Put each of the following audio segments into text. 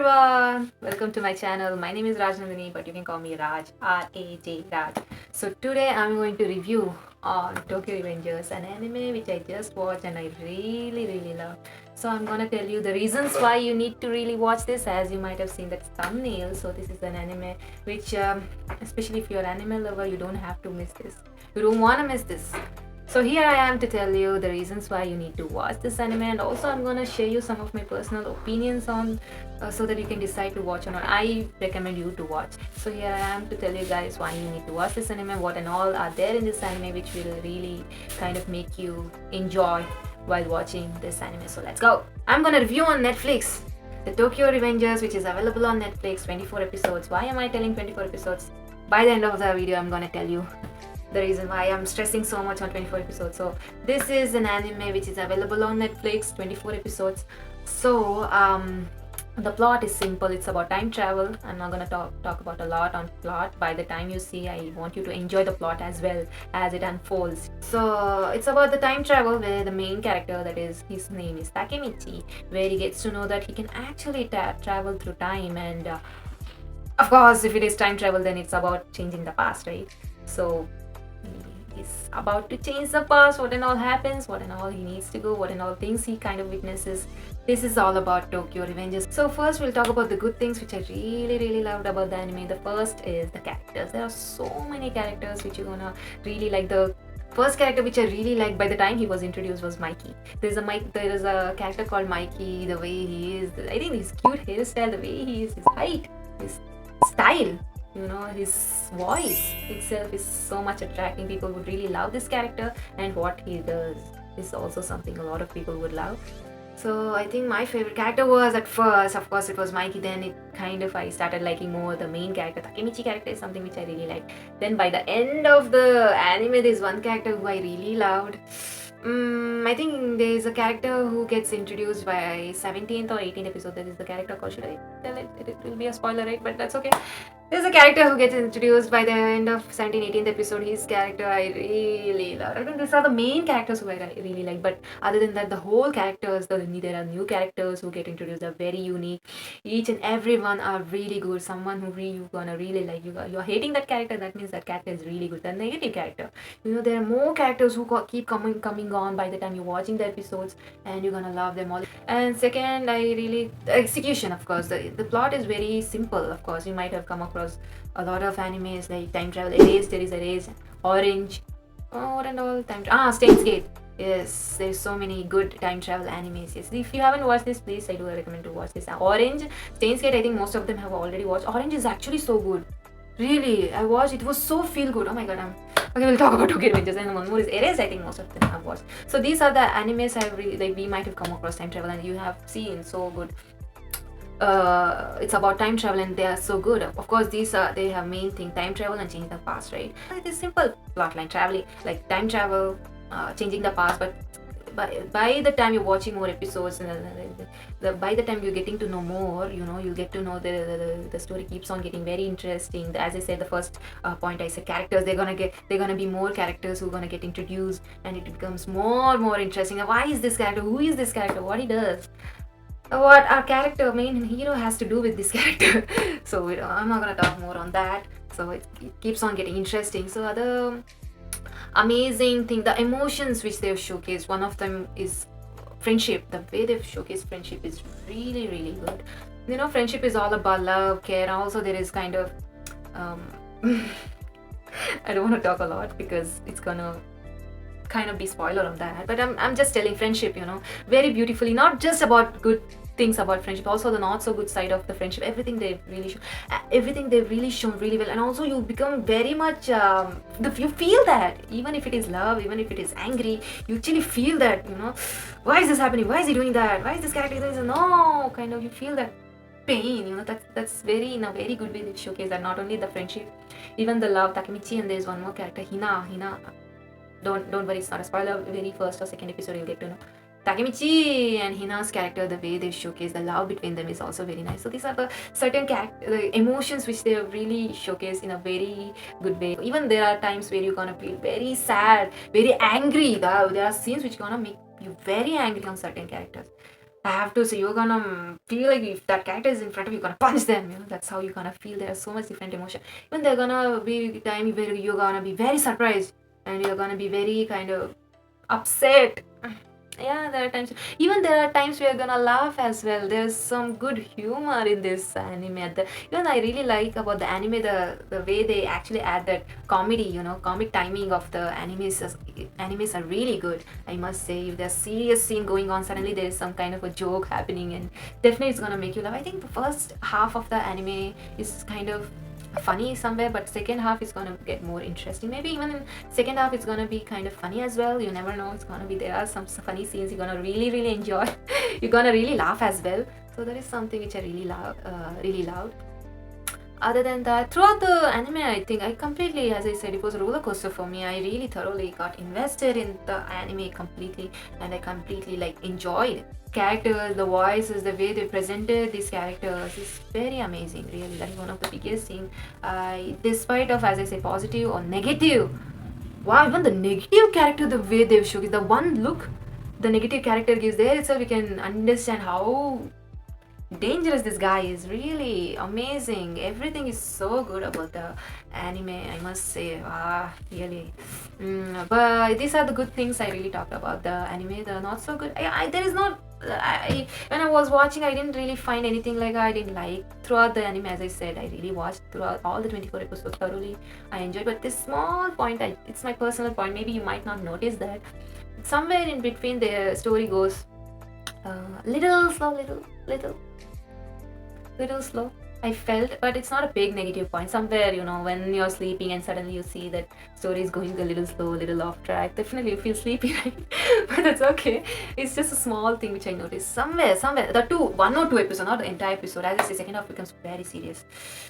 everyone, welcome to my channel. My name is Rajnandini, but you can call me Raj, R-A-J, Raj. So today I'm going to review on Tokyo Revengers, an anime which I just watched and I really love. So I'm gonna tell you the reasons why you need to really watch this, as you might have seen that thumbnail. So this is an anime which, especially if you're an anime lover, you don't have to miss this. You don't want to miss this. So here I am to tell you the reasons why you need to watch this anime, and also I'm gonna share you some of my personal opinions on so that you can decide to watch or not. I recommend you to watch. So here I am to tell you guys why you need to watch this anime, what and all are there in this anime which will really kind of make you enjoy while watching this anime. So let's go. I'm gonna review on Netflix the Tokyo Revengers, which is available on Netflix, 24 episodes. Why am I telling 24 episodes? By the end of the video I'm gonna tell you the reason why I'm stressing so much on 24 episodes. So this is an anime which is available on Netflix, 24 episodes. So the plot is simple. It's about time travel. I'm not gonna talk about a lot on plot. By the time you see, I want you to enjoy the plot as well as it unfolds. So it's about the time travel where the main character, that is, his name is Takemichi, where he gets to know that he can actually travel through time, and of course if it is time travel then it's about changing the past, right? So he's about to change the past, what and all happens, what and all he needs to go, what and all things he kind of witnesses. This is all about Tokyo Revengers. So first we'll talk about the good things which I really loved about the anime. The first is the characters. There are so many characters which you're gonna really like. The first character which I really liked by the time he was introduced was Mikey. There is a character called Mikey. The way he is, I think his cute hairstyle, the way he is, his height, his style, his voice itself is so much attracting. People would really love this character, and what he does is also something a lot of people would love. So I think my favorite character was, at first, of course, it was Mikey. Then I started liking more the main character. Takemichi character is something which I really like. Then by the end of the anime, there's one character who I really loved. I think there's a character who gets introduced by 17th or 18th episode. That is the character called, should I tell it? It will be a spoiler, right? But that's okay. There's a character who gets introduced by the end of 17th, 18th episode. His character I really love. I think these are the main characters who I really like. But other than that, the whole characters, there are new characters who get introduced. They're very unique. Each and every one are really good. Someone who you're gonna really like. You're hating that character. That means that character is really good. The negative character. There are more characters who keep coming on by the time you're watching the episodes, and you're gonna love them all. And second, the execution, of course. The plot is very simple. Of course, you might have come across a lot of animes like time travel. There is Erase, Orange, what and all Steins Gate. Yes, there's so many good time travel animes. Yes, if you haven't watched this, please, I do recommend to watch this. Orange, Steins Gate, I think most of them have already watched. Orange is actually so good. Really, I watched. It was so feel good. Oh my god, okay. We'll talk about Tokyo Revengers, and one more is Erase. I think most of them have watched. So these are the animes I really like. We might have come across time travel, and you have seen so good. It's about time travel, and they are so good. Of course, they have main thing, time travel and changing the past, right? It is simple plotline, traveling like time travel, changing the past. But by the time you're watching more episodes, by the time you're getting to know more, you get to know the story keeps on getting very interesting. As I said, the first point I said, characters, they're gonna be more characters who are gonna get introduced, and it becomes more interesting. Why is this character? Who is this character? What he does? What our main hero has to do with this character. So I'm not gonna talk more on that. So it keeps on getting interesting. So other amazing thing, the emotions which they've showcased, one of them is friendship. The way they've showcased friendship is really good. Friendship is all about love, care. Also there is kind of I don't want to talk a lot because it's gonna kind of be spoiler on that, but I'm just telling friendship, very beautifully, not just about good things about friendship, also the not so good side of the friendship. Everything they've really shown really well. And also you become very much you feel that even if it is love, even if it is angry, you actually feel that, why is this happening, why is he doing that, why is this character doing this? No, kind of you feel that pain, that's very, in a very good way they showcase that. Not only the friendship, even the love, Takemichi, and there's one more character, Hina. Don't worry, it's not a spoiler. Very first or second episode you'll get to know Takemichi and Hina's character. The way they showcase the love between them is also very nice. So these are the certain the emotions which they have really showcased in a very good way. Even there are times where you're gonna feel very sad, very angry. There are scenes which are gonna make you very angry on certain characters. I have to say, you're gonna feel like if that character is in front of you, you're gonna punch them. That's how you're gonna feel. There's so much different emotion. Even there gonna be time where you're gonna be very surprised and you're gonna be very kind of upset. Yeah, there are times. Even there are times we are gonna laugh as well. There's some good humor in this anime. Even I really like about the anime the way they actually add that comedy. Comic timing of the animes are really good. I must say, if there's serious scene going on, suddenly there is some kind of a joke happening, and definitely it's gonna make you laugh. I think the first half of the anime is kind of funny somewhere, but second half is gonna get more interesting. Maybe even in second half it's gonna be kind of funny as well. You never know. It's gonna be, there are some funny scenes you're gonna really enjoy. You're gonna really laugh as well. So that is something which I really loved. Other than that, throughout the anime, I think I completely, as I said, it was a roller coaster for me. I really thoroughly got invested in the anime completely, and I completely enjoyed characters, the voices, the way they presented these characters is very amazing. Really, that is one of the biggest thing. Despite of, as I say, positive or negative, wow, even the negative character, the way they've shown, the one look the negative character gives there itself, we can understand how dangerous this guy is. Really amazing. Everything is so good about the anime, I must say. Really. But these are the good things I really talked about. The anime, the not so good, there is not when I was watching, I didn't really find anything like I didn't like throughout the anime. As I said, I really watched throughout all the 24 episodes thoroughly. I enjoyed, but this small point, it's my personal point, maybe you might not notice that somewhere in between the story goes little slow, little slow, I felt. But it's not a big negative point. Somewhere, when you're sleeping and suddenly you see that story is going a little slow, a little off track, definitely you feel sleepy, right? But that's okay. It's just a small thing which I noticed. Somewhere, one or two episodes, not the entire episode. As I say, second half becomes very serious.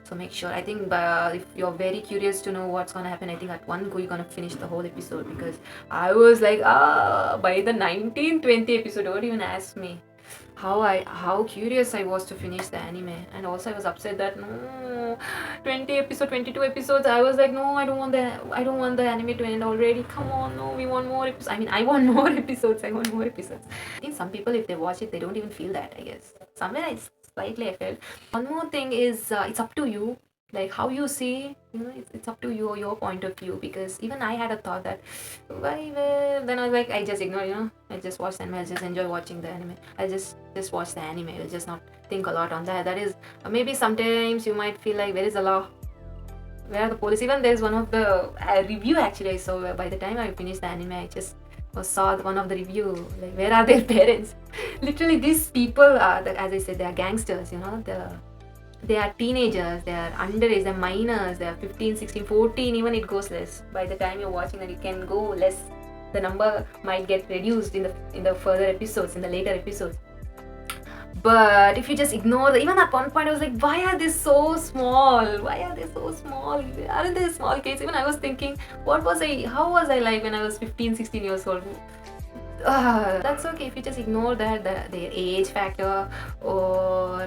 So make sure, I think if you're very curious to know what's gonna happen, I think at one go you're gonna finish the whole episode, because I was like, by the 19-20 episode, don't even ask me how curious I was to finish the anime. And also I was upset that no, 22 episodes. I was like, no, I don't want the anime to end already. Come on, no, we want more episodes. I want more episodes. I think some people, if they watch it, they don't even feel that, I guess. Somewhere I felt. One more thing is, it's up to you, like how you see. It's up to you, your point of view, because even I had a thought that why, well, then I was like, I just ignore. I just watch the anime, I just enjoy watching the anime. I just watch the anime, I'll just not think a lot on that. That is, maybe sometimes you might feel like, where is the law, where are the police? Even there's one of the review actually I saw, where by the time I finished the anime, I just saw one of the review, like, where are their parents? Literally, these people are, as I said, they are gangsters. They are teenagers, they are underage, they're minors, they are 15, 16, 14, even it goes less. By the time you're watching that, it can go less. The number might get reduced in the further episodes, in the later episodes. But if you just ignore even at one point I was like, why are they so small? Aren't they small kids? Even I was thinking, how was I like when I was 15, 16 years old? That's okay if you just ignore that, their age factor, or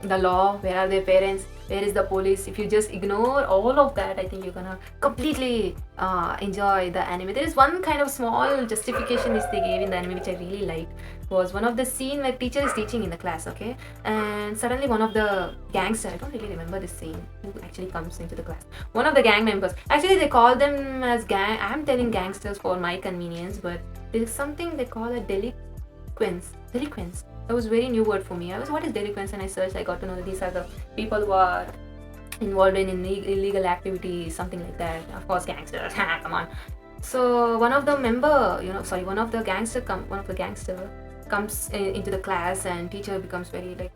the law, where are their parents, where is the police. If you just ignore all of that, I think you're gonna completely enjoy the anime. There is one kind of small justification which they gave in the anime which I really liked. Was one of the scene where teacher is teaching in the class, okay, and suddenly one of the gangster, I don't really remember this scene, who actually comes into the class. One of the gang members, actually they call them as gang, I'm telling gangsters for my convenience, but there is something they call a delinquents. That was a very new word for me. I was, what is delinquents? And I searched, I got to know that these are the people who are involved in illegal activities, something like that. Of course, gangsters, come on. So one of the gangster comes into the class, and teacher becomes very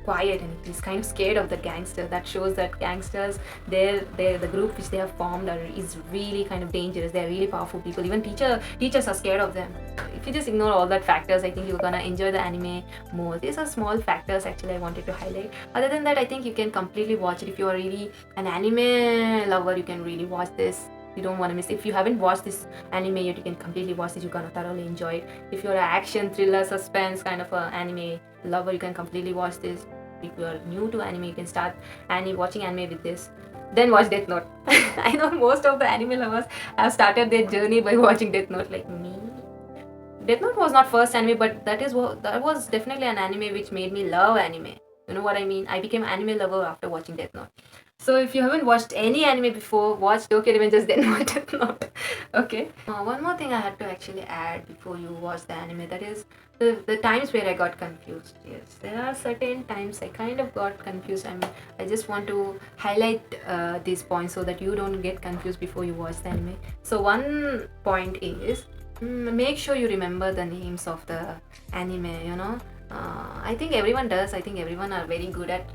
quiet, and he's kind of scared of the gangster. That shows that gangsters, the group which they have formed is really kind of dangerous. They're really powerful people. Even teachers are scared of them. If you just ignore all that factors, I think you're gonna enjoy the anime more. These are small factors actually I wanted to highlight. Other than that, I think you can completely watch it. If you are really an anime lover, you can really watch this. You don't want to miss. If you haven't watched this anime yet, you can completely watch this. You're gonna thoroughly enjoy it. If you're an action, thriller, suspense kind of an anime lover, you can completely watch this. If you are new to anime, you can start watching anime with this. Then watch Death Note. I know most of the anime lovers have started their journey by watching Death Note, like me. Death Note was not first anime, but that was definitely an anime which made me love anime. You know what I mean? I became anime lover after watching Death Note. So if you haven't watched any anime before, watch Tokyo Revengers, then watch Death Note. Okay. One more thing I had to actually add before you watch the anime, that is the times where I got confused. Yes, there are certain times I kind of got confused. I just want to highlight these points so that you don't get confused before you watch the anime. So one point is, make sure you remember the names of the anime. I think everyone does. I think everyone are very good at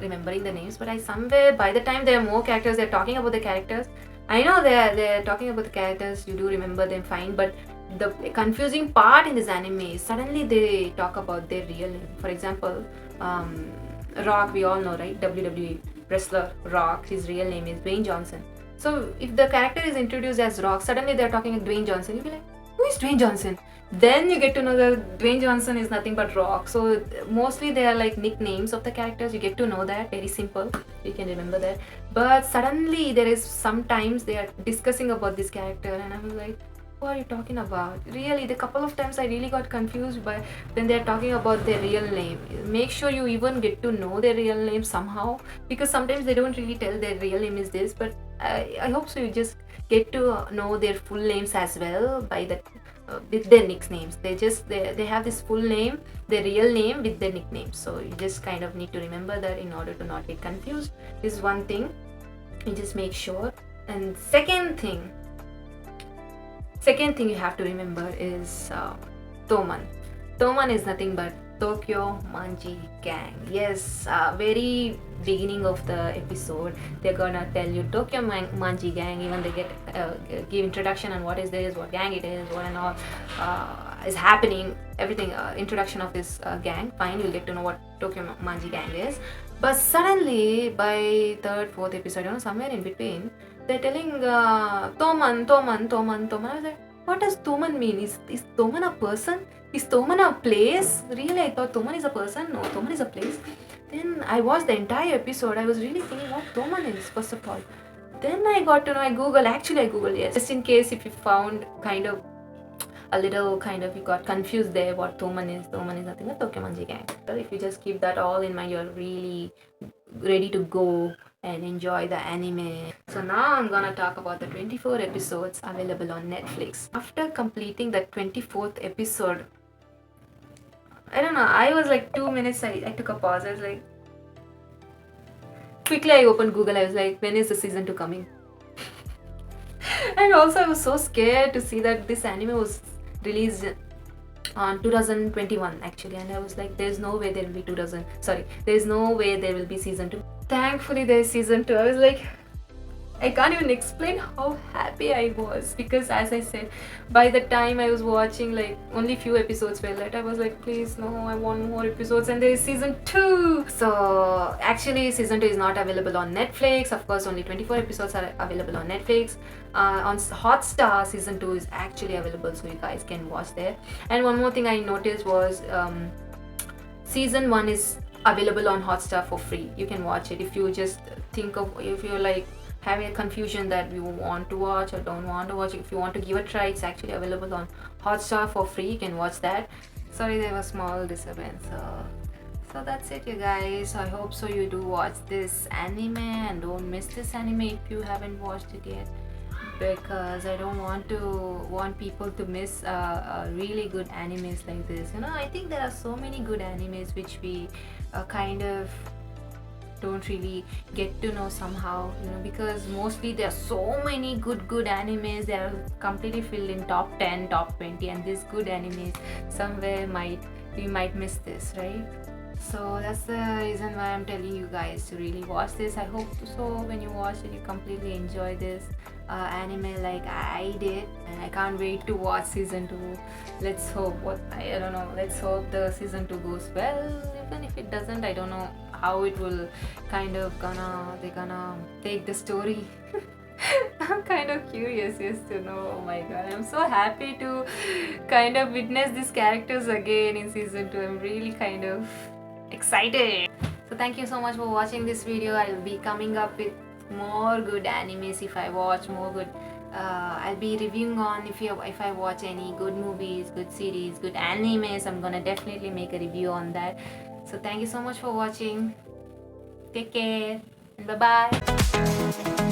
remembering the names. But I somewhere by the time there are more characters, they're talking about the characters. I know they're talking about the characters. You do remember them fine, but the confusing part in this anime is suddenly they talk about their real name. For example, Rock, we all know, right? WWE wrestler Rock. His real name is Dwayne Johnson. So if the character is introduced as Rock, suddenly they're talking about Dwayne Johnson. You'll be like, who is Dwayne Johnson? Then you get to know that Dwayne Johnson is nothing but Rock. So mostly they are like nicknames of the characters. You get to know that, very simple. You can remember that. But suddenly there is sometimes they are discussing about this character, and I'm like, what are you talking about? Really, the couple of times I really got confused by when they're talking about their real name. Make sure you even get to know their real name somehow, because sometimes they don't really tell their real name is this, but I hope so you just get to know their full names as well by the with their nicknames. They have this full name, their real name with their nicknames. So you just kind of need to remember that in order to not get confused. This is one thing. You just make sure. And second thing you have to remember is Toman. Toman is nothing but Tokyo Manji Gang. Yes, very beginning of the episode, they're gonna tell you Tokyo Manji Gang. Even they get give introduction on what is this, what gang it is, what and all is happening. Everything introduction of this gang. Fine, you'll get to know what Tokyo Manji Gang is. But suddenly, by third, fourth episode, somewhere in between, they're telling Toman. I was like, what does Toman mean? Is Toman a person? Is Toman a place? Really, I thought Toman is a person. No, Toman is a place. Then I watched the entire episode. I was really thinking what Toman is, first of all. Then I got to know, I Googled, yes. Just in case if you found kind of a little kind of, you got confused there what Toman is. Toman is nothing but Tokyo Manji Gang. So if you just keep that all in mind, you're really ready to go and enjoy the anime. So now I'm gonna talk about the 24 episodes available on Netflix. After completing the 24th episode, I don't know, I was like 2 minutes, I took a pause. I was like, quickly I opened Google. I was like, when is the season 2 coming? And also I was so scared to see that this anime was released on 2021 actually, and I was like, there's no way there will be there's no way there will be season 2. Thankfully there's season 2. I was like, I can't even explain how happy I was, because as I said, by the time I was watching, like only few episodes were left. I was like, please no, I want more episodes, and there is season 2. So actually season 2 is not available on Netflix. Of course, only 24 episodes are available on Netflix. On Hotstar, season 2 is actually available, so you guys can watch there. And one more thing I noticed was season 1 is available on Hotstar for free. You can watch it if you just if you're like having a confusion that you want to watch or don't want to watch. If you want to give a try, it's actually available on Hotstar for free. You can watch that. Sorry, there was small disturbance. So that's it, you guys. I hope so you do watch this anime and don't miss this anime if you haven't watched it yet, because I don't want people to miss really good animes like this. I think there are so many good animes which we kind of don't really get to know somehow, because mostly there are so many good animes. They are completely filled in top 10, top 20, and these good animes somewhere we might miss this, right? So that's the reason why I'm telling you guys to really watch this. I hope so when you watch it, you completely enjoy this anime like I did, and I can't wait to watch season 2. Let's hope I don't know. Let's hope the season 2 goes well. Even if it doesn't, I don't know how it will kind of they're gonna take the story. I'm kind of curious to know. Oh my god, I'm so happy to kind of witness these characters again in season 2. I'm really kind of excited. So thank you so much for watching this video. I'll be coming up with more good animes if I watch more good I'll be reviewing on if I watch any good movies, good series, good animes. I'm gonna definitely make a review on that. So thank you so much for watching. Take care and bye bye.